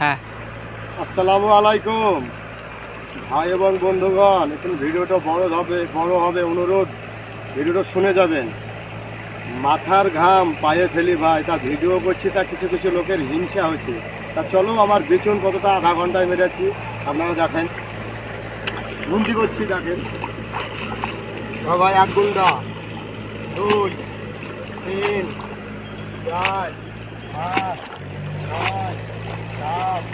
হ্যাঁ। আসসালামু আলাইকুম ভাই এবং বন্ধুগণ, এখন ভিডিওটা বড় হবে অনুরোধ, ভিডিওটা শুনে যাবেন। মাথার ঘাম পায়ে ফেলি ভাই, তা ভিডিও করছি, তা কিছু কিছু লোকের হিংসা হচ্ছে। তা চলো আমার বিচুন কতটা আধা ঘন্টায় মেরেছি আপনারা দেখেন, গুনতি করছি দেখেন। ভাই 1 গুন্ডা 2 3 4 5 6 7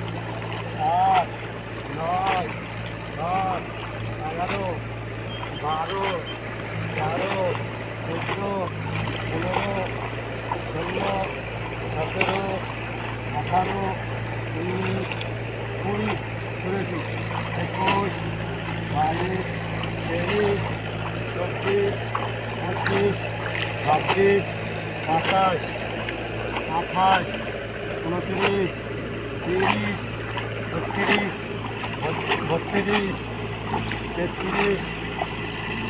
8 9 10 11 12 13 14 15 16 17 18 19 20 21 22 22 23 24 25 26 27 28 29 30 32 33 33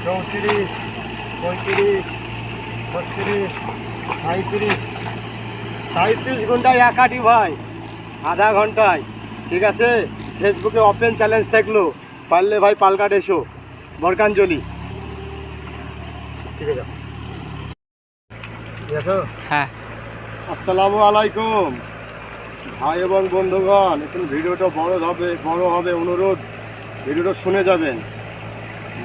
34 35 36 37 37 ঘন্টায় একাটি ভাই, আধা ঘন্টায়। ঠিক আছে, ফেসবুকে ওপেন চ্যালেঞ্জ থাকলো, পারলে ভাই পালকাট এসো বরকাঞ্জলি। ঠিক আছে, হ্যাঁ। আসসালামু আলাইকুম ভাই এবং বন্ধুগণ, এখন ভিডিওটা বড় হবে অনুরোধ, ভিডিওটা শুনে যাবেন।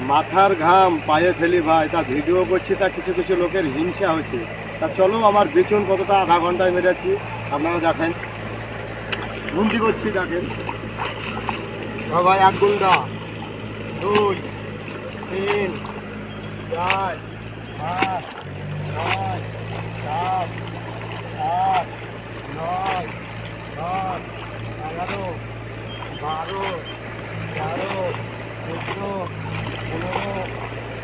মাথার ঘাম পায়ে ফেলি ভাই, তা ভিডিও করছি, তা কিছু কিছু লোকের হিংসা হচ্ছে। তা চলো আমার বিচুন কতটা আধা ঘন্টায় মেরেছি আপনারা দেখেন, গুনতি করছি দেখেন। ভাই 1 গুন্ডা 2 3 4 5 6 7 8 9 10 11 12 13 14 15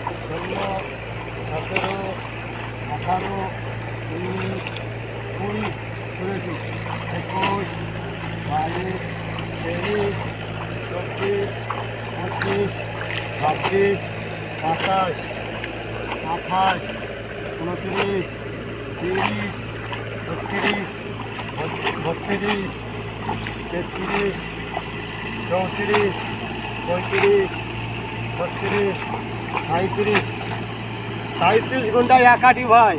16 17 18 19 20 21 22 22 23 24 25 26 27 28 29 30 32 32 33 34 35 36 37 37 ঘন্টায় একাটি ভাই।